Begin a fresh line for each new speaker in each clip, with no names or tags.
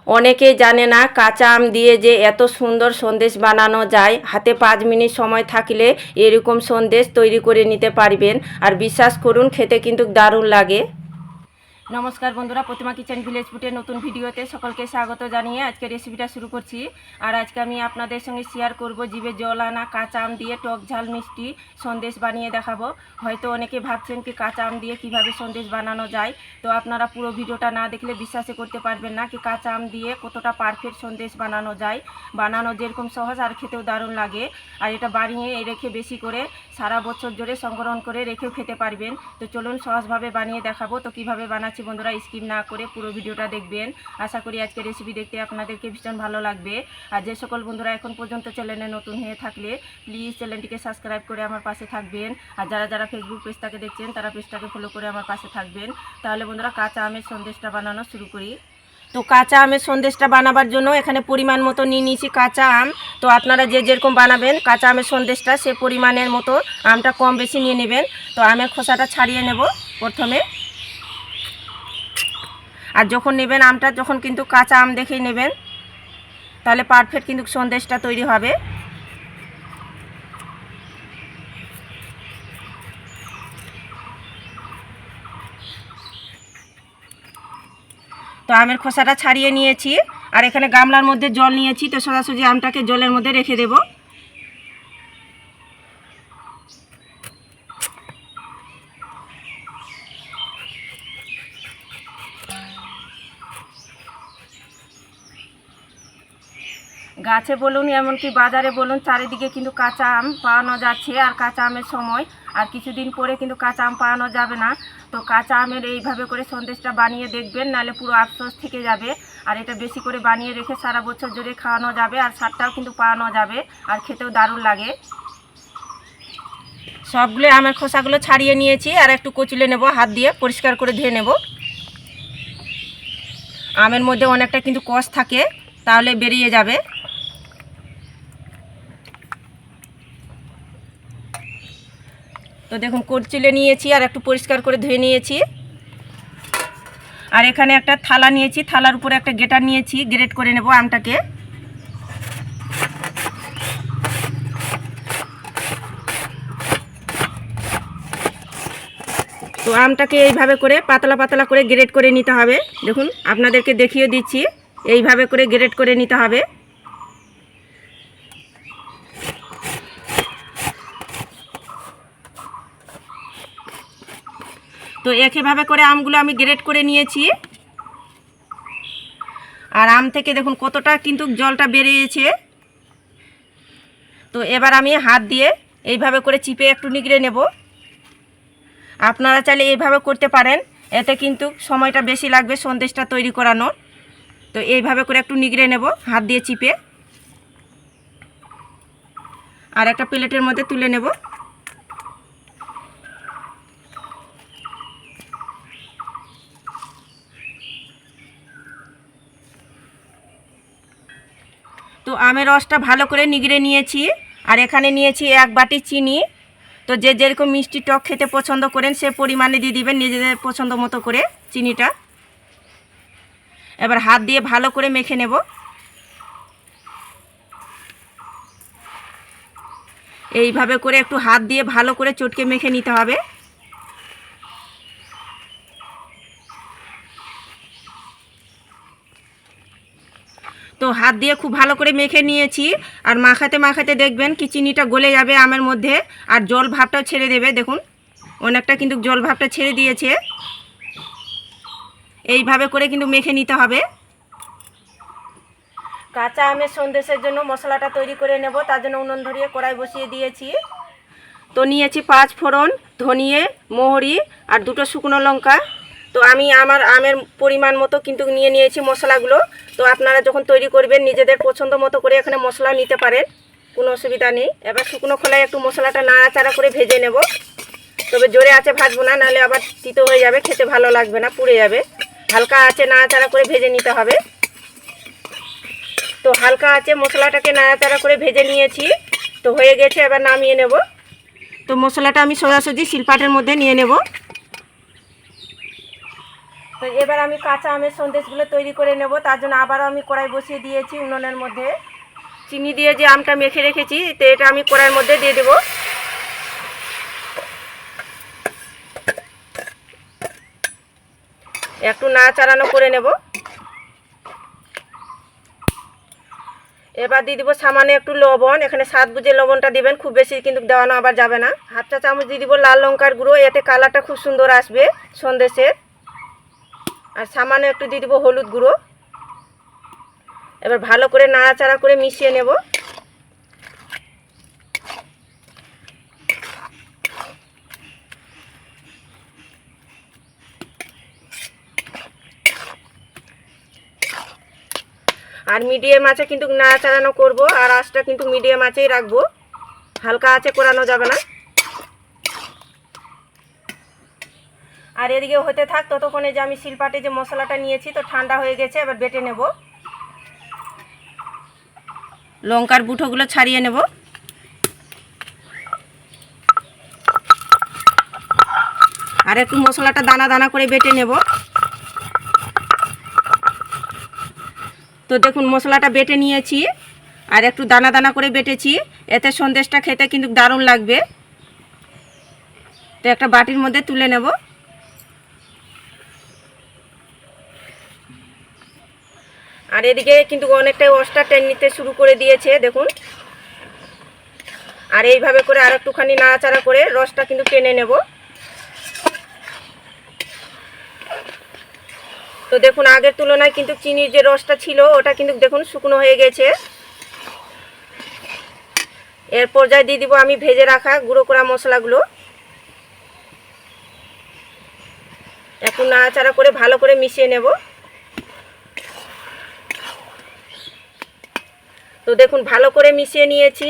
অনেকেই জানে না কাঁচা আম দিয়ে যে এত সুন্দর সন্দেশ বানানো যায়। হাতে 5 মিনিট সময় থাকলে এরকম সন্দেশ তৈরি করে নিতে পারবেন, আর বিশ্বাস করুন খেতে কিন্তু দারুণ লাগে। নমস্কার বন্ধুরা, প্রতিমা কিচেন ভিলেজ ফুডের নতুন ভিডিওতে সকলকে স্বাগত জানিয়ে আজকে রেসিপিটা শুরু করছি। আর আজকে আমি আপনাদের সঙ্গে শেয়ার করব জিভে জল আনা কাঁচা আম দিয়ে টক ঝাল মিষ্টি সন্দেশ বানিয়ে দেখাবো। হয়তো অনেকে ভাবছেন কি কাঁচা আম দিয়ে কিভাবে সন্দেশ বানানো যায়, তো আপনারা পুরো ভিডিওটা না দেখলে বিশ্বাসই করতে পারবেন না কি কাঁচা আম দিয়ে কতটা পারফেক্ট সন্দেশ বানানো যায়। বানানো যেরকম সহজ আর খেতেও দারুণ লাগে। আর এটা বানিয়ে রেখে বেশি করে সারা বছর জুড়ে সংগ্রহণ করে রেখেও খেতে পারবেন। তো চলুন সহজভাবে বানিয়ে দেখাবো। তো কিভাবে বানাচ্ছি বন্ধুরা স্কিপ না করে পুরো ভিডিওটা দেখবেন। আশা করি আজকে রেসিপি দেখতে আপনাদেরকে ভীষণ ভালো লাগবে। আর যে সকল বন্ধুরা এখন পর্যন্ত চ্যানেলে নতুন হয়ে থাকলে প্লিজ চ্যানেলটিকে সাবস্ক্রাইব করে আমার পাশে থাকবেন। আর যারা যারা ফেসবুক পেজটাকে দেখছেন তারা পেজটাকে ফলো করে আমার পাশে থাকবেন। তাহলে বন্ধুরা কাঁচা আমের সন্দেশটা বানানো শুরু করি। তো কাঁচা আমের সন্দেশটা বানাবার জন্য এখানে পরিমাণ মতো নিয়ে নিয়েছি কাঁচা আম। তো আপনারা যে যেরকম বানাবেন কাঁচা আমের সন্দেশটা সে পরিমাণের মতো আমটা কম বেশি নিয়ে নেবেন। তো আমের খোসাটা ছাড়িয়ে নেব প্রথমে। আর যখন নেবেন আমটা যখন কিন্তু কাঁচা আম দেখেই নেবেন, তাহলে পারফেক্ট কিন্তু সন্দেশটা তৈরি হবে। তো আমের খোসাটা ছাড়িয়ে নিয়েছি, আর এখানে গামলার মধ্যে জল নিয়েছি। তো সোজাসুজি আমটাকে জলের মধ্যে রেখে দেব। গাছে বলুন এমনকি বাজারে বলুন চারিদিকে কিন্তু কাঁচা আম পাওয়ানো যাচ্ছে। আর কাঁচা আমের সময় আর কিছুদিন পরে কিন্তু কাঁচা আম পাওয়ানো যাবে না। তো কাঁচা আমের এইভাবে করে সন্দেশটা বানিয়ে দেখবেন, নাহলে পুরো আফসোস থেকে যাবে। আর এটা বেশি করে বানিয়ে রেখে সারা বছর জুড়ে খাওয়ানো যাবে, আর স্বাদটাও কিন্তু পাওয়ানো যাবে, আর খেতেও দারুণ লাগে। সবগুলো আমের খোসাগুলো ছাড়িয়ে নিয়েছি, আর একটু কচলে নেব, হাত দিয়ে পরিষ্কার করে ধুয়ে নেব। আমের মধ্যে অনেকটা কিন্তু কষ থাকে, তাহলে বেরিয়ে যাবে। তো দেখুন কচলে নিয়েছি, আর একটু পরিষ্কার করে ধুয়ে নিয়েছি। আর এখানে একটা থালা নিয়েছি, থালার উপরে একটা গ্রেটার নিয়েছি, গ্রেট করে নেব আমটাকে। তো আমটাকে এইভাবে করে পাতলা পাতলা করে গ্রেট করে নিতে হবে। দেখুন আপনাদেরকে দেখিয়ে দিচ্ছি, এইভাবে করে গ্রেট করে নিতে হবে। তো একইভাবে করে আমগুলো আমি গ্রেট করে নিয়েছি। আর আম থেকে দেখুন কতটা কিন্তু জলটা বেরিয়েছে। তো এবার আমি হাত দিয়ে এইভাবে করে চিপে একটু নিগড়ে নেব। আপনারা চাইলে এইভাবে করতে পারেন, এতে কিন্তু সময়টা বেশি লাগবে সন্দেশটা তৈরি করানোর। তো এইভাবে করে একটু নিগড়ে নেব হাত দিয়ে চিপে, আর একটা প্লেটের মধ্যে তুলে নেব। তো আমের রসটা ভালো করে নিগড়ে নিয়েছি, আর এখানে নিয়েছি 1 বাটি চিনি। তো যে যেরকম মিষ্টি টক খেতে পছন্দ করেন সে পরিমাণে দিয়ে দিবেন নিজেদের পছন্দ মতো করে চিনিটা। এবার হাত দিয়ে ভালো করে মেখে নেব। এইভাবে করে একটু হাত দিয়ে ভালো করে চটকে মেখে নিতে হবে। তো হাত দিয়ে খুব ভালো করে মেখে নিয়েছি। আর মাখাতে মাখাতে দেখবেন কি চিনিটা গলে যাবে আমের মধ্যে, আর জল ভাবটাও ছেড়ে দেবে। দেখুন অনেকটা কিন্তু জল ভাবটা ছেড়ে দিয়েছে। এইভাবে করে কিন্তু মেখে নিতে হবে। কাঁচা আমের সন্দেশের জন্য মশলাটা তৈরি করে নেব। তার জন্য উনুন ধরিয়ে কড়াই বসিয়ে দিয়েছি। তো নিয়েছি 5 ফোড়ন, ধনিয়ে, মৌরি আর 2টো শুকনো লঙ্কা। তো আমি আমার আমের পরিমাণ মতো কিন্তু নিয়ে নিয়েছি মশলাগুলো। তো আপনারা যখন তৈরি করবেন নিজেদের পছন্দ মতো করে এখানে মশলা নিতে পারেন, কোনো অসুবিধা নেই। এবার শুকনো খোলায় একটু মশলাটা নাড়াচাড়া করে ভেজে নেব। তবে জোরে আঁচে ভাজবো না, নাহলে আবার তিতো হয়ে যাবে, খেতে ভালো লাগবে না, পুড়ে যাবে। হালকা আঁচে নাড়াচাড়া করে ভেজে নিতে হবে। তো হালকা আঁচে মশলাটাকে নাড়াচাড়া করে ভেজে নিয়েছি। তো হয়ে গেছে, এবার নামিয়ে নেব। তো মশলাটা আমি সোজাসুজি শিলপাটের মধ্যে নিয়ে নেব। তো এবার আমি কাঁচা আমের সন্দেশগুলো তৈরি করে নেব। তার জন্য আবারও আমি কড়াই বসিয়ে দিয়েছি উনুনের মধ্যে। চিনি দিয়ে যে আমটা মেখে রেখেছি, তো এটা আমি কড়াইয়ের মধ্যে দিয়ে দেব। একটু নাড়াচাড়ানো করে নেব। এবার দিয়ে দিব সামান্য একটু লবণ। এখানে স্বাদ বুঝে লবণটা দিবেন, খুব বেশি কিন্তু দেওয়ানো আবার যাবে না। হাফ চা চামচ দিয়ে দিব লাল লঙ্কার গুঁড়ো, এতে কালারটা খুব সুন্দর আসবে সন্দেশের। আর সামান্য একটু দিয়ে দিব হলুদ গুঁড়ো। এবার ভালো করে নাড়াচাড়া করে মিশিয়ে নেব। আর মিডিয়াম আঁচে কিন্তু নাড়াচাড়ানো করব, আর আঁচটা কিন্তু মিডিয়াম আঁচেই রাখবো, হালকা আঁচে করানো যাবে না। আর এদিকে হতে থাক, ততক্ষণে যে আমি শিলপাটে যে মশলাটা নিয়েছি তো ঠান্ডা হয়ে গেছে, এবার বেটে নেব। লঙ্কার বুটোগুলো ছাড়িয়ে নেব। আর একটু মশলাটা দানা দানা করে বেটে নেব। তো দেখুন মশলাটা বেটে নিয়েছি, আর একটু দানা দানা করে বেটেছি, এতে সন্দেশটা খেতে কিন্তু দারুণ লাগবে। তো একটা বাটির মধ্যে তুলে নেব। আর এদিকে কিন্তু অনেকটাই রসটা টেনে নিতে শুরু করে দিয়েছে দেখুন। আর এইভাবে করে আর একটুখানি নাড়াচাড়া করে রসটা কিন্তু টেনে নেব। তো দেখুন আগের তুলনায় কিন্তু চিনির যে রসটা ছিল ওটা কিন্তু দেখুন শুকনো হয়ে গেছে। এর পর্যায়ে দিয়ে দিব আমি ভেজে রাখা গুঁড়ো করা মশলাগুলো। একটু নাড়াচাড়া করে ভালো করে মিশিয়ে নেব। তো দেখুন ভালো করে মিশিয়ে নিয়েছি।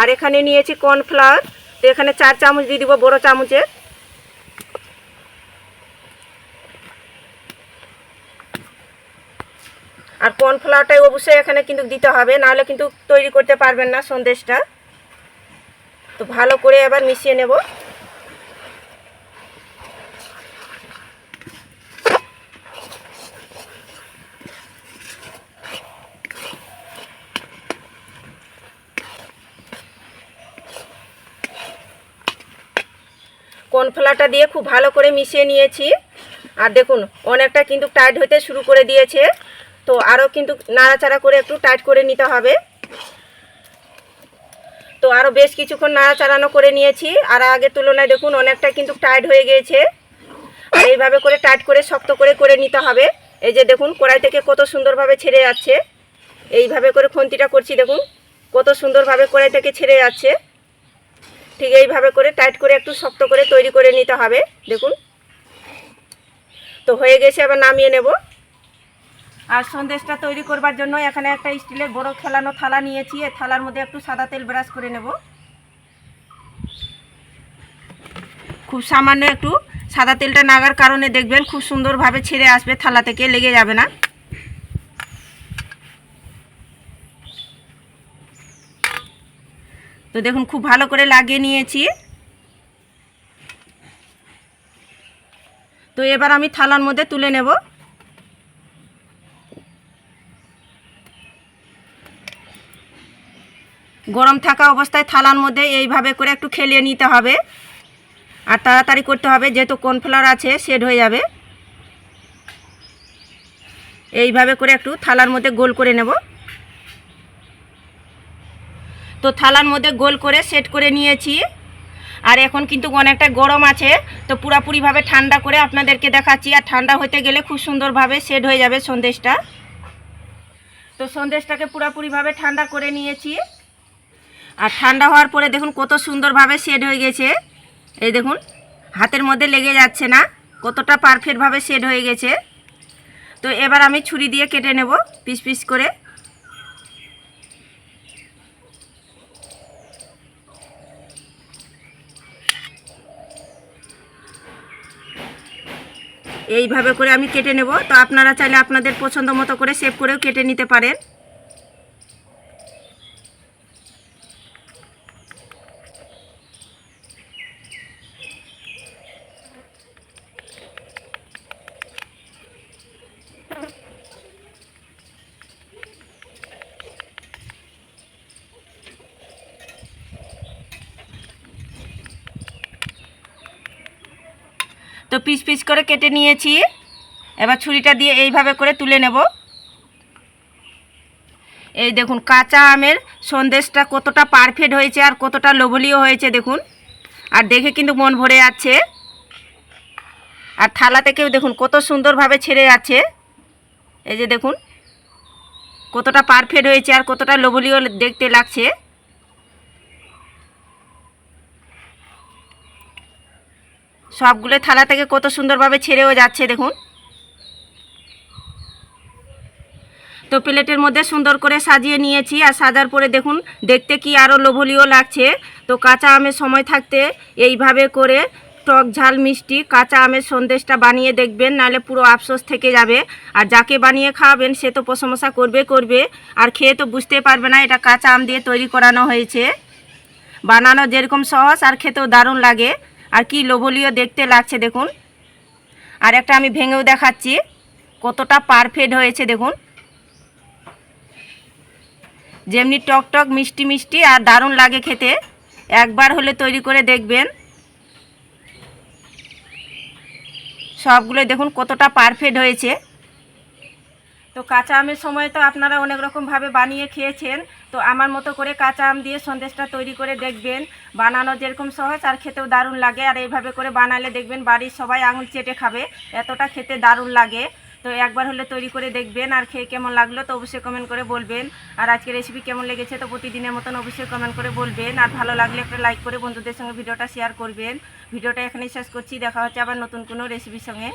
আর এখানে নিয়েছি কর্নফ্লাওয়ার, তো এখানে 4 চামচ দিয়ে দিব বড় চামচে। আর কর্নফ্লাওয়ারটাই অবশ্যই এখানে কিন্তু দিতে হবে, নাহলে কিন্তু তৈরি করতে পারবেন না সন্দেশটা। তো ভালো করে এবার মিশিয়ে নেব। কর্নফ্লাওয়ারটা দিয়ে খুব ভালো করে মিশিয়ে নিয়েছি। আর দেখুন অনেকটা কিন্তু টাইট হতে শুরু করে দিয়েছে, তো আরও কিন্তু নাড়াচাড়া করে একটু টাইট করে নিতে হবে। তো আরও বেশ কিছুক্ষণ নাড়াচাড়ানো করে নিয়েছি, আর আগের তুলনায় দেখুন অনেকটা কিন্তু টাইট হয়ে গিয়েছে। আর এইভাবে করে টাইট করে শক্ত করে করে নিতে হবে। এই যে দেখুন কড়াই থেকে কত সুন্দরভাবে ছেড়ে যাচ্ছে। এইভাবে করে খুন্তিটা করছি, দেখুন কত সুন্দরভাবে কড়াই থেকে ছেড়ে যাচ্ছে। ঠিক এইভাবে করে টাইট করে একটু শক্ত করে তৈরি করে নিতে হবে দেখুন। তো হয়ে গেছে, এবার নামিয়ে নেব। আর সন্দেশটা তৈরি করবার জন্য এখানে একটা স্টিলের বড় খেলানো থালা নিয়েছি। এই থালার মধ্যে একটু সাদা তেল ব্রাশ করে নেব। খুব সামান্য একটু সাদা তেলটা নাগার কারণে দেখবেন খুব সুন্দরভাবে ছেড়ে আসবে, থালা থেকে লেগে যাবে না। তো দেখুন খুব ভালো করে লাগিয়ে নিয়েছি। তো এবার আমি থালার মধ্যে তুলে নেব। গরম থাকা অবস্থায় থালার মধ্যে এইভাবে করে একটু খেলিয়ে নিতে হবে। আর তাড়াতাড়ি করতে হবে, যেহেতু কর্নফ্লাওয়ার আছে সেট হয়ে যাবে। এইভাবে করে একটু থালার মধ্যে গোল করে নেব। তো থালার মধ্যে গোল করে সেট করে নিয়েছি। আর এখন কিন্তু অনেকটা গরম আছে, তো পুরোপুরিভাবে ঠান্ডা করে আপনাদেরকে দেখাচ্ছি। আর ঠান্ডা হতে গেলে খুব সুন্দরভাবে সেট হয়ে যাবে সন্দেশটা। তো সন্দেশটাকে পুরোপুরিভাবে ঠান্ডা করে নিয়েছি। আর ঠান্ডা হওয়ার পরে দেখুন কত সুন্দরভাবে সেট হয়ে গেছে। এই দেখুন হাতের মধ্যে লেগে যাচ্ছে না, কতটা পারফেক্টভাবে সেট হয়ে গেছে। তো এবার আমি ছুরি দিয়ে কেটে নেব পিস পিস করে। এইভাবে করে আমি কেটে নেব। তো আপনারা চাইলে আপনাদের পছন্দ মতো করে শেপ করেও কেটে নিতে পারেন। তো পিস পিস করে কেটে নিয়েছি। এবার ছুরিটা দিয়ে এইভাবে করে তুলে নেব। এই দেখুন কাঁচা আমের সন্দেশটা কতটা পারফেক্ট হয়েছে আর কতটা লোভনীয় হয়েছে দেখুন। আর দেখে কিন্তু মন ভরে যাচ্ছে। আর থালা থেকেও দেখুন কত সুন্দরভাবে ছেড়ে যাচ্ছে। এই যে দেখুন কতটা পারফেক্ট হয়েছে আর কতটা লোভনীয় দেখতে লাগছে। সবগুলো থালা থেকে কত সুন্দরভাবে ছেড়েও যাচ্ছে দেখুন। তো প্লেটের মধ্যে সুন্দর করে সাজিয়ে নিয়েছি। আর সাজার পরে দেখুন দেখতে কি আরও লোভনীয় লাগছে। তো কাঁচা আমের সময় থাকতে এইভাবে করে টক ঝাল মিষ্টি কাঁচা আমের সন্দেশটা বানিয়ে দেখবেন, নাহলে পুরো আফসোস থেকে যাবে। আর যাকে বানিয়ে খাওয়াবেন সে তো প্রশংসা করবে আর খেয়ে তো বুঝতে পারবে না এটা কাঁচা আম দিয়ে তৈরি করানো হয়েছে। বানানো যেরকম সহজ আর খেতেও দারুণ লাগে আর কি লোভনীয় দেখতে লাগছে দেখুন। আর একটা আমি ভেঙেও দেখাচ্ছি কতটা পারফেক্ট হয়েছে দেখুন। যেমনি টক টক মিষ্টি মিষ্টি আর দারুণ লাগে খেতে। একবার হলে তৈরি করে দেখবেন। সবগুলো দেখুন কতটা পারফেক্ট হয়েছে। তো কাঁচা আমের সময় তো আপনারা অনেক রকমভাবে বানিয়ে খেয়েছেন। তো আমার মতো করে কাঁচা আম দিয়ে সন্দেশটা তৈরি করে দেখবেন। বানানো যেরকম সহজ আর খেতেও দারুণ লাগে। আর এইভাবে করে বানালে দেখবেন বাড়ির সবাই আঙুল চেটে খাবে, এতটা খেতে দারুণ লাগে। তো একবার হলে তৈরি করে দেখবেন। আর খেয়ে কেমন লাগলো তো অবশ্যই কমেন্ট করে বলবেন। আর আজকের রেসিপি কেমন লেগেছে তো প্রতিদিনের মতন অবশ্যই কমেন্ট করে বলবেন। আর ভালো লাগলে একটা লাইক করে বন্ধুদের সঙ্গে ভিডিওটা শেয়ার করবেন। ভিডিওটা এখানেই শেষ করছি। দেখা হচ্ছে আবার নতুন কোনো রেসিপির সঙ্গে।